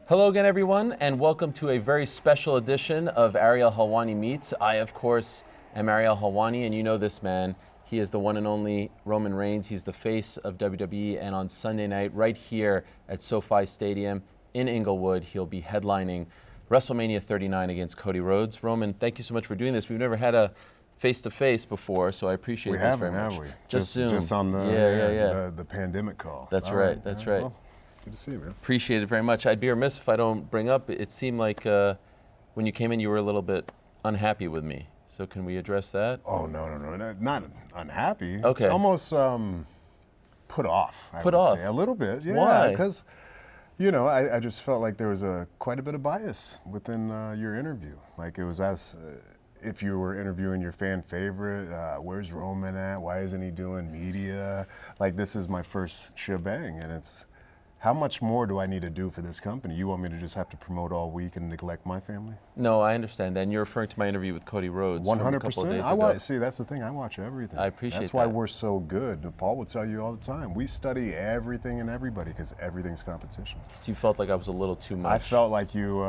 Hello again, everyone, and welcome to a very special edition of Ariel Helwani Meets. I, of course, am Ariel Helwani, and you know this man. He is the one and only Roman Reigns. He's the face of WWE, and on Sunday night, right here at SoFi Stadium in Inglewood, he'll be headlining WrestleMania 39 against Cody Rhodes. Roman, thank you so much for doing this. We've never had a face-to-face before, so I appreciate this very much. We haven't, have we? Just Zoom. Just on the pandemic call. That's right, that's right. Well, good to see you, man. Appreciate it very much. I'd be remiss if I don't bring up, it seemed like when you came in, you were a little bit unhappy with me. So can we address that? Oh, no, not unhappy. Okay. Almost put off, I Put would off? say. A little bit, yeah. Why? Because, you know, I just felt like there was quite a bit of bias within your interview. Like it was if you were interviewing your fan favorite, where's Roman at? Why isn't he doing media? Like, this is my first shebang, and it's, how much more do I need to do for this company? You want me to just have to promote all week and neglect my family? No, I understand that. And you're referring to my interview with Cody Rhodes 100%. from a couple of days ago. See, that's the thing. I watch everything. I appreciate that. That's why we're so good. Paul will tell you all the time. We study everything and everybody because everything's competition. So you felt like I was a little too much? I felt like you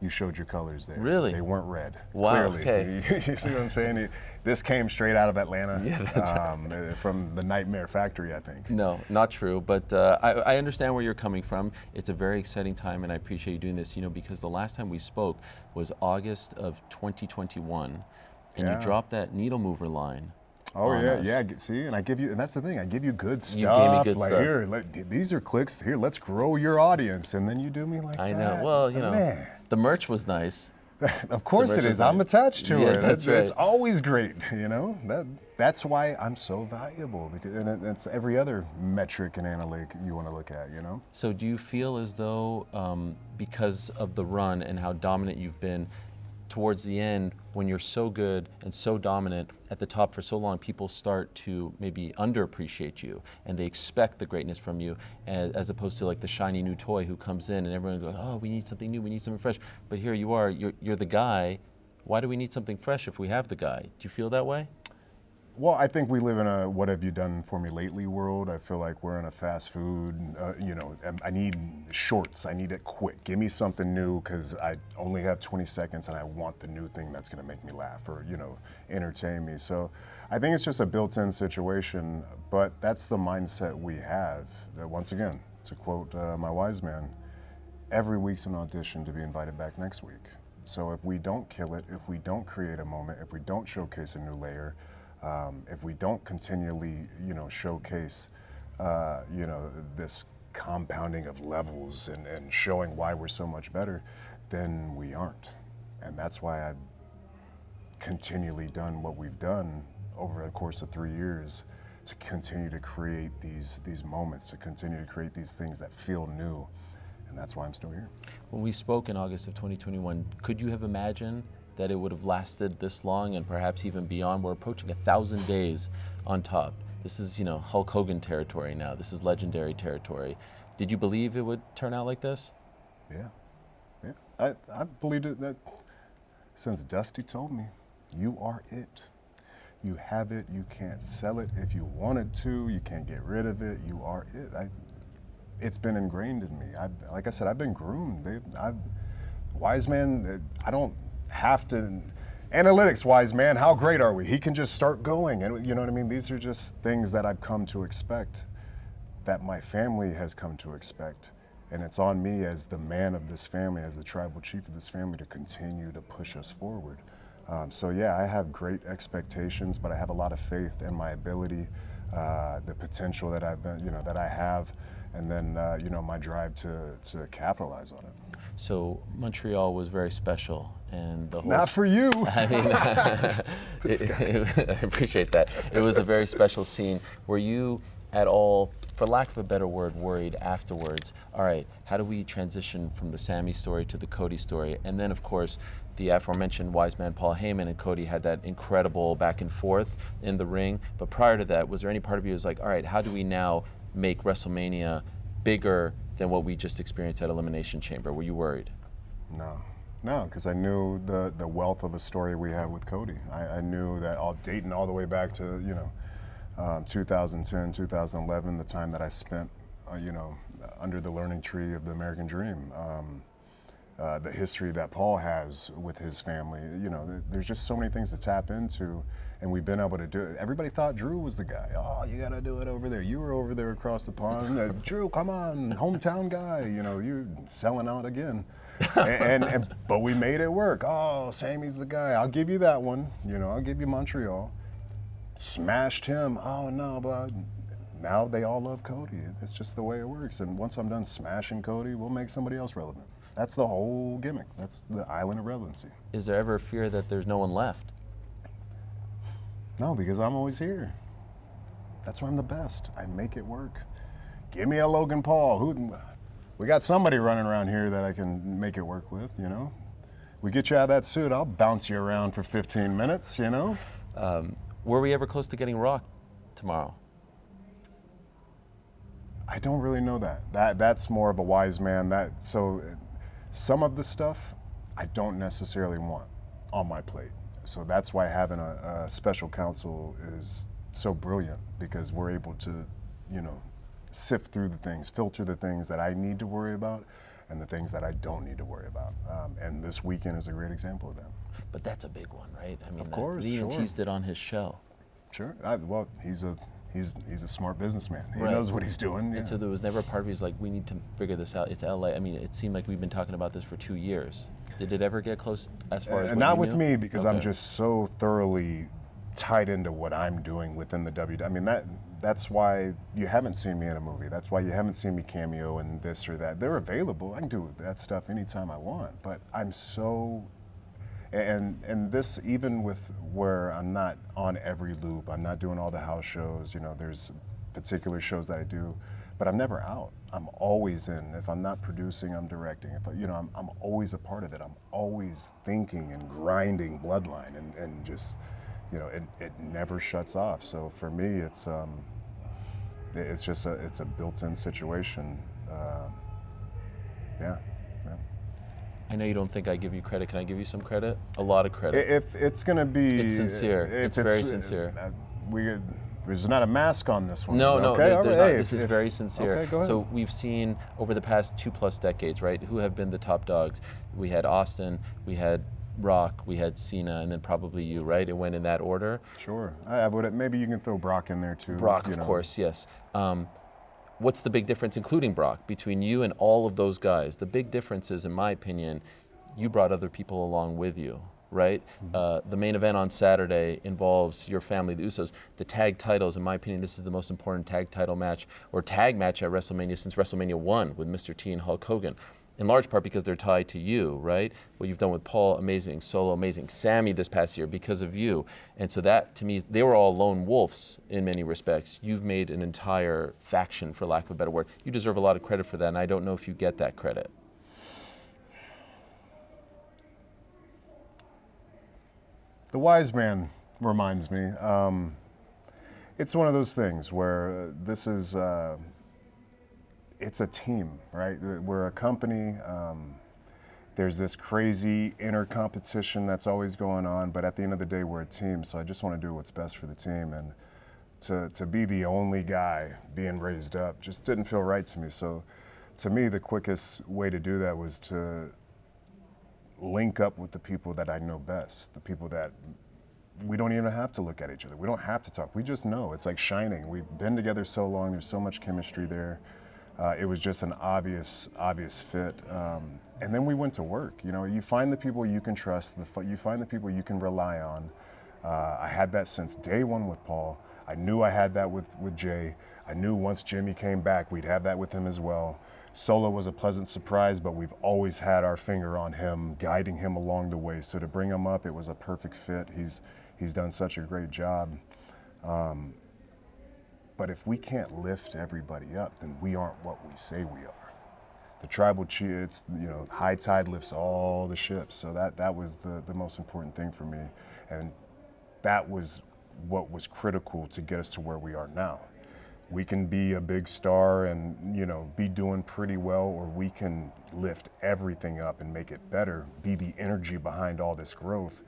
showed your colors there. Really? They weren't red. Wow, Clearly. okay. You see what I'm saying? This came straight out of Atlanta. Yeah, that's right. From the Nightmare Factory, I think. No, not true. But I understand where you're coming from. It's a very exciting time, and I appreciate you doing this, you know, because the last time we spoke was August of 2021, and you dropped that needle mover line. Oh yeah. See, and I give you, and that's the thing. I give you good stuff. You gave me good like, stuff. Here, these are clicks. Here, let's grow your audience, and then you do me like I that. know. Well, you know, Man. the merch was nice. Of course it is. I'm attached to Yeah, it. that's right. It's always great. You know that's why I'm so valuable. Because and it's every other metric and analytic you want to look at. You know. So do you feel as though because of the run and how dominant you've been, towards the end, when you're so good and so dominant at the top for so long, people start to maybe underappreciate you and they expect the greatness from you, as opposed to like the shiny new toy who comes in and everyone goes, oh, we need something new, we need something fresh. But here you are, you're the guy. Why do we need something fresh if we have the guy? Do you feel that way? Well, I think we live in a what have you done for me lately world. I feel like we're in a fast food, you know, I need shorts. I need it quick. Give me something new because I only have 20 seconds and I want the new thing that's going to make me laugh or, you know, entertain me. So I think it's just a built-in situation, but that's the mindset we have. Once again, to quote my wise man, every week's an audition to be invited back next week. So if we don't kill it, if we don't create a moment, if we don't showcase a new layer, if we don't continually, you know, showcase, you know, this compounding of levels and showing why we're so much better, then we aren't. And that's why I've continually done what we've done over the course of 3 years to continue to create these moments, to continue to create these things that feel new. And that's why I'm still here. When we spoke in August of 2021, could you have imagined that it would have lasted this long and perhaps even beyond? We're approaching 1,000 days on top. This is, you know, Hulk Hogan territory now. This is legendary territory. Did you believe it would turn out like this? Yeah. I believed it that since Dusty told me, you are it. You have it, you can't sell it if you wanted to, you can't get rid of it, you are it. It's been ingrained in me. Like I said, I've been groomed. Wise man, I don't have to, analytics wise man, how great are we? He can just start going, and you know what I mean? These are just things that I've come to expect, that my family has come to expect, and it's on me as the man of this family, as the tribal chief of this family, to continue to push us forward. So yeah, I have great expectations, but I have a lot of faith in my ability, the potential that that I have, and then you know, my drive to capitalize on it. So Montreal was very special, and the whole. Not for you. I mean, I appreciate that. It was a very special scene. Were you at all, for lack of a better word, worried afterwards? All right, how do we transition from the Sammy story to the Cody story? And then, of course, the aforementioned wise man Paul Heyman and Cody had that incredible back and forth in the ring. But prior to that, was there any part of you that was like, all right, how do we now make WrestleMania bigger than what we just experienced at Elimination Chamber? Were you worried? No, because I knew the wealth of a story we have with Cody. I knew that dating all the way back to, you know, 2010, 2011, the time that I spent, you know, under the learning tree of the American dream. The history that Paul has with his family, there's just so many things to tap into, and we've been able to do it. Everybody thought Drew was the guy. Oh, you gotta do it over there. You were over there across the pond. Drew, come on, hometown guy. You're selling out again. But we made it work. Oh, Sammy's the guy. I'll give you that one. I'll give you Montreal. Smashed him. Oh no, but now they all love Cody. It's just the way it works. And once I'm done smashing Cody, we'll make somebody else relevant. That's the whole gimmick. That's the island of relevancy. Is there ever a fear that there's no one left? No, because I'm always here. That's why I'm the best. I make it work. Give me a Logan Paul. We got somebody running around here that I can make it work with, We get you out of that suit, I'll bounce you around for 15 minutes, Were we ever close to getting Rock tomorrow? I don't really know that. That's more of a wise man. So some of the stuff I don't necessarily want on my plate. So that's why having a special counsel is so brilliant, because we're able to, sift through the things, filter the things that I need to worry about and the things that I don't need to worry about. And this weekend is a great example of that. But that's a big one, right? I mean, of course, he even sure. teased it on his show. Sure. Well, he's a smart businessman. He Right. knows what he's doing. Yeah. And so there was never a part of me who's like, we need to figure this out. It's LA. I mean, it seemed like we've been talking about this for 2 years. Did it ever get close as far as what not you with knew? me, because Okay. I'm just so thoroughly tied into what I'm doing within the WWE. I mean, that's why you haven't seen me in a movie. That's why you haven't seen me cameo in this or that. They're available. I can do that stuff anytime I want. But I'm so, and this, even with where I'm not on every loop, I'm not doing all the house shows. There's particular shows that I do, but I'm never out. I'm always in. If I'm not producing, I'm directing. If I'm always a part of it. I'm always thinking and grinding Bloodline, and just, it never shuts off. So for me, it's just a built-in situation. Yeah. I know you don't think I give you credit. Can I give you some credit? A lot of credit. If it's gonna be, It's sincere. if It's very sincere. There's not a mask on this one. No, okay? there's All not. right. This is very sincere. Okay, go ahead. So we've seen over the past 2+ decades, right, who have been the top dogs. We had Austin, we had Rock, we had Cena, and then probably you, right? It went in that order. Sure. I would. Maybe you can throw Brock in there too. Brock, of course, yes. What's the big difference, including Brock, between you and all of those guys? The big difference is, in my opinion, you brought other people along with you, right? The main event on Saturday involves your family, the Usos. The tag titles, in my opinion, this is the most important tag title match or tag match at WrestleMania since WrestleMania 1 with Mr. T and Hulk Hogan. In large part because they're tied to you, right? What you've done with Paul, amazing. Solo, amazing. Sammy this past year because of you. And so that, to me, they were all lone wolves in many respects. You've made an entire faction, for lack of a better word. You deserve a lot of credit for that, and I don't know if you get that credit. The wise man reminds me. It's one of those things where this is. It's a team, right? We're a company. There's this crazy inner competition that's always going on, but at the end of the day, we're a team. So I just want to do what's best for the team, and to be the only guy being raised up just didn't feel right to me. So to me, the quickest way to do that was to link up with the people that I know best, the people that we don't even have to look at each other. We don't have to talk. We just know. It's like Shining. We've been together so long. There's so much chemistry there. It was just an obvious fit. And then we went to work. You find the people you can trust. You find the people you can rely on. I had that since day one with Paul. I knew I had that with Jay. I knew once Jimmy came back, we'd have that with him as well. Solo was a pleasant surprise, but we've always had our finger on him, guiding him along the way. So to bring him up, it was a perfect fit. He's done such a great job. But if we can't lift everybody up, then we aren't what we say we are. The tribal chief, it's, high tide lifts all the ships. So that was the most important thing for me. And that was what was critical to get us to where we are now. We can be a big star and, be doing pretty well, or we can lift everything up and make it better, be the energy behind all this growth,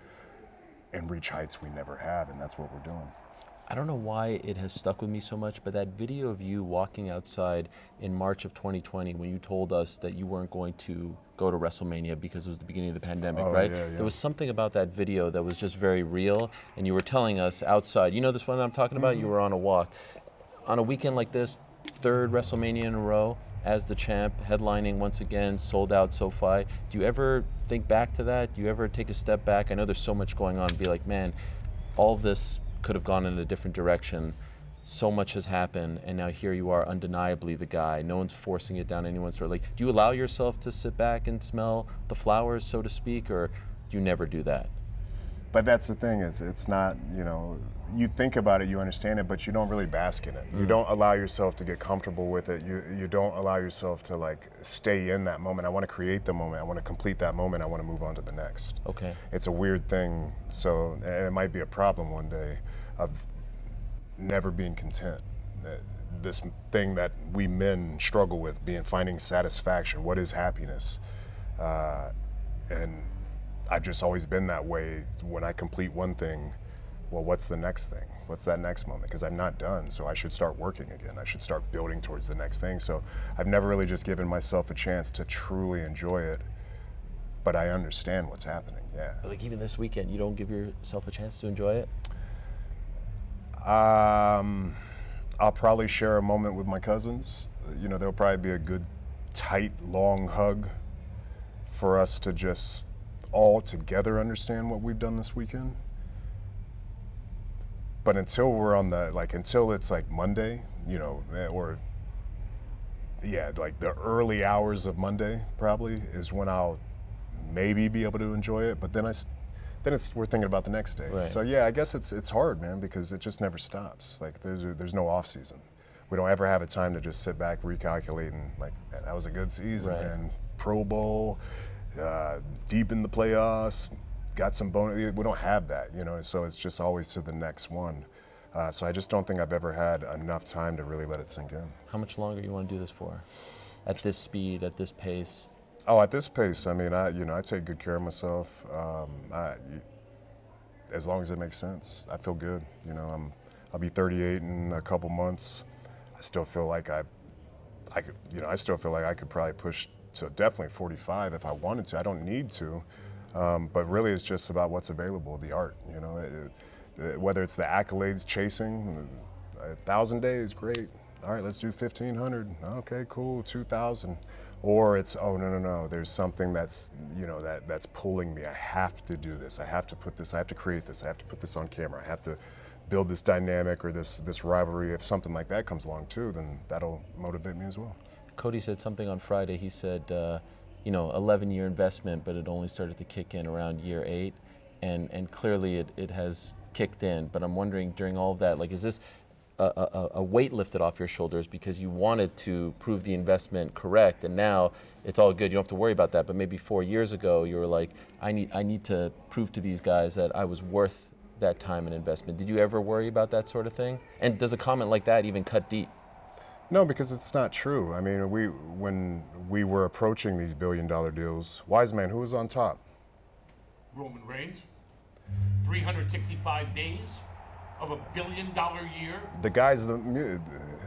and reach heights we never have, and that's what we're doing. I don't know why it has stuck with me so much, but that video of you walking outside in March of 2020 when you told us that you weren't going to go to WrestleMania because it was the beginning of the pandemic, right? Yeah, yeah. There was something about that video that was just very real, and you were telling us outside, you know this one I'm talking about? You were on a walk. On a weekend like this, third WrestleMania in a row, as the champ, headlining once again, sold out SoFi. Do you ever think back to that? Do you ever take a step back? I know there's so much going on and be like, man, all of this could have gone in a different direction. So much has happened, and now here you are, undeniably the guy. No one's forcing it down anyone's throat. Like, do you allow yourself to sit back and smell the flowers, so to speak, or do you never do that? But that's the thing, it's not, you know, you think about it, you understand it, but you don't really bask in it. You don't allow yourself to get comfortable with it. You don't allow yourself to like stay in that moment. I want to create the moment. I want to complete that moment. I want to move on to the next. Okay. It's a weird thing. So, and it might be a problem one day of never being content. This thing that we men struggle with, finding satisfaction. What is happiness? And I've just always been that way. When I complete one thing, well, what's the next thing? What's that next moment? Because I'm not done, so I should start working again. I should start building towards the next thing. So I've never really just given myself a chance to truly enjoy it, but I understand what's happening, yeah. But like even this weekend, you don't give yourself a chance to enjoy it? I'll probably share a moment with my cousins. You know, there'll probably be a good, tight, long hug for us to just all together understand what we've done this weekend. But until we're on the, like, until it's like Monday, you know, or yeah, like the early hours of Monday probably is when I'll maybe be able to enjoy it. But then we're thinking about the next day. Right. So yeah, I guess it's hard, man, because it just never stops. Like there's no off season. We don't ever have a time to just sit back, recalculate, and like, man, that was a good season, Right. man. Pro Bowl, deep in the playoffs, got some bonus. We don't have that, you know. So it's just always to the next one. So I just don't think I've ever had enough time to really let it sink in. How much longer you want to do this for? At this speed, at this pace? Oh, at this pace, I mean, I take good care of myself. As long as it makes sense, I feel good. You know, I'll be 38 in a couple months. I still feel like I still feel like I could probably push to definitely 45 if I wanted to. I don't need to, but really it's just about what's available, the art. You know, whether it's the accolades chasing, 1,000 days, great. All right, let's do 1,500. Okay, cool, 2,000. Or it's, oh, no, there's something that's, you know, that's pulling me. I have to do this. I have to put this, I have to create this. I have to put this on camera. I have to build this dynamic or this rivalry. If something like that comes along too, then that'll motivate me as well. Cody said something on Friday. He said, 11-year investment, but it only started to kick in around year 8. And clearly it has kicked in. But I'm wondering during all of that, like, is this a weight lifted off your shoulders because you wanted to prove the investment correct, and now it's all good, you don't have to worry about that. But maybe 4 years ago you were like, I need to prove to these guys that I was worth that time and investment. Did you ever worry about that sort of thing? And does a comment like that even cut deep? No, because it's not true. I mean, when we were approaching these billion-dollar deals, wise man, who was on top? Roman Reigns, 365 days of $1 billion year. The guys,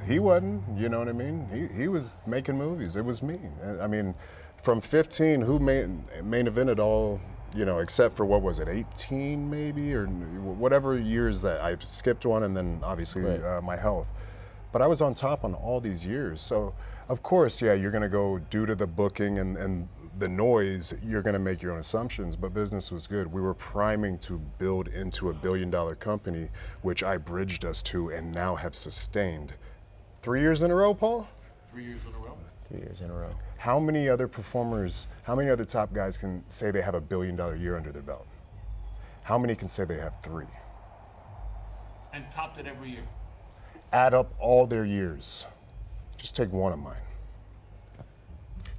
he wasn't, you know what I mean? He was making movies. It was me. I mean, from 15, who main evented all, you know, except for, what was it, 18 maybe, or whatever years that I skipped one, and then obviously Right. my health. But I was on top on all these years. So, of course, yeah, you're going to go due to the booking and the noise, you're going to make your own assumptions, but business was good. We were priming to build into a billion-dollar company, which I bridged us to and now have sustained. 3 years in a row, Paul? 3 years in a row. 3 years in a row. How many other performers, how many other top guys can say they have $1 billion year under their belt? How many can say they have 3? And topped it every year. Add up all their years. Just take one of mine.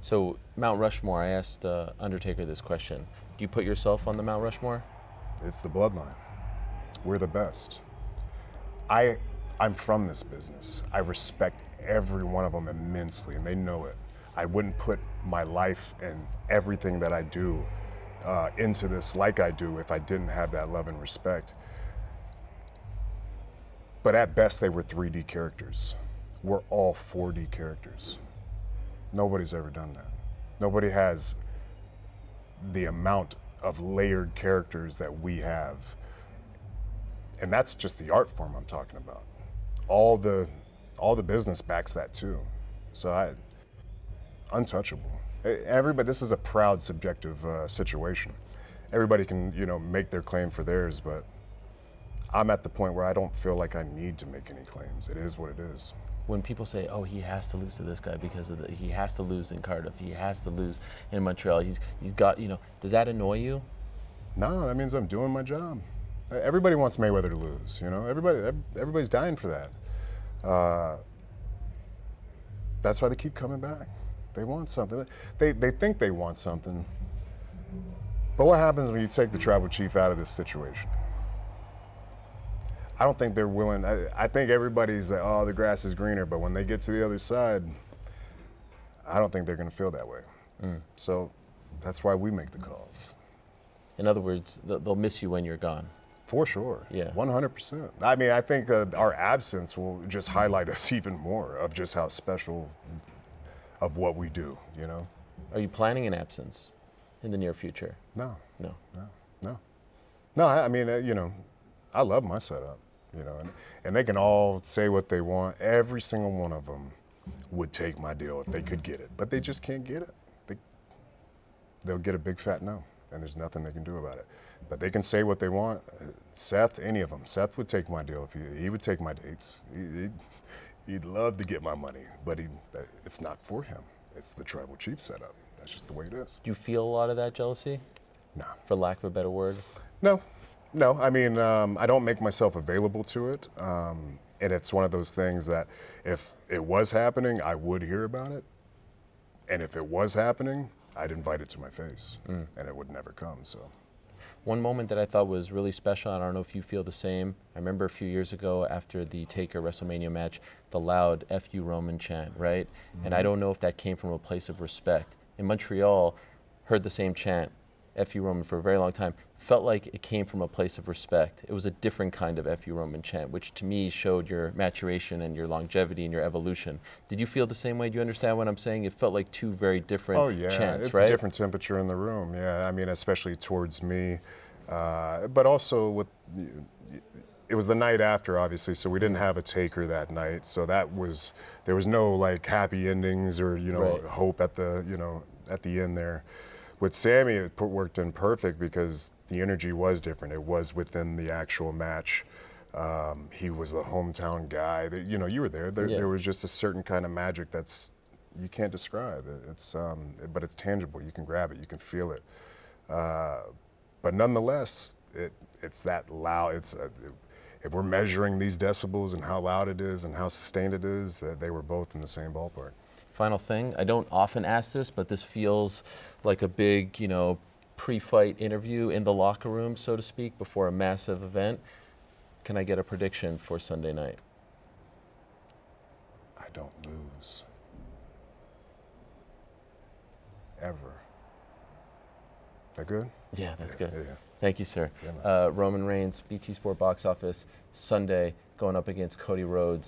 So Mount Rushmore, I asked Undertaker this question. Do you put yourself on the Mount Rushmore? It's the bloodline. We're the best. I'm from this business. I respect every one of them immensely, and they know it. I wouldn't put my life and everything that I do into this like I do if I didn't have that love and respect. But at best, they were 3D characters. We're all 4D characters. Nobody's ever done that. Nobody has the amount of layered characters that we have. And that's just the art form I'm talking about. All the business backs that too. So untouchable. Everybody, this is a proud, subjective situation. Everybody can, make their claim for theirs, but I'm at the point where I don't feel like I need to make any claims. It is what it is. When people say, "Oh, he has to lose to this guy because he has to lose in Cardiff, he has to lose in Montreal, he's got," does that annoy you? No, that means I'm doing my job. Everybody wants Mayweather to lose, Everybody's dying for that. That's why they keep coming back. They want something. They think they want something. But what happens when you take the tribal chief out of this situation? I don't think they're willing. I think everybody's like, oh, the grass is greener. But when they get to the other side, I don't think they're going to feel that way. So that's why we make the calls. In other words, they'll miss you when you're gone. For sure. Yeah. 100%. I mean, I think our absence will just highlight us even more of just how special of what we do, Are you planning an absence in the near future? No. No. No, I mean, I love my setup, and they can all say what they want. Every single one of them would take my deal if they could get it, but they just can't get it. They'll get a big fat no, and there's nothing they can do about it. But they can say what they want. Seth, any of them. Seth would take my deal if he would take my dates. He'd love to get my money, but it's not for him. It's the tribal chief setup. That's just the way it is. Do you feel a lot of that jealousy? No. For lack of a better word? No. I mean, I don't make myself available to it. And it's one of those things that if it was happening, I would hear about it. And if it was happening, I'd invite it to my face. And it would never come, so. One moment that I thought was really special, and I don't know if you feel the same. I remember a few years ago after the Taker WrestleMania match, the loud F you Roman chant, right? And I don't know if that came from a place of respect. In Montreal, heard the same chant, F you Roman, for a very long time. Felt like it came from a place of respect. It was a different kind of F you Roman chant, which to me showed your maturation and your longevity and your evolution. Did you feel the same way? Do you understand what I'm saying? It felt like two very different chants, it's right? a different temperature in the room. Yeah, I mean, especially towards me, but also it was the night after, obviously, so we didn't have a Taker that night. So there was no like happy endings or Right. hope at the at the end there. With Sammy, it worked in perfect because the energy was different. It was within the actual match. He was the hometown guy. You were there. There was just a certain kind of magic you can't describe. But it's tangible. You can grab it. You can feel it. But nonetheless, it's that loud. If we're measuring these decibels and how loud it is and how sustained it is, they were both in the same ballpark. Final thing, I don't often ask this, but this feels like a big, pre-fight interview in the locker room, so to speak, before a massive event. Can I get a prediction for Sunday night? I don't lose. Ever. That good? Yeah, that's good. Yeah. Thank you, sir. Yeah, man. Roman Reigns, BT Sport box office, Sunday, going up against Cody Rhodes.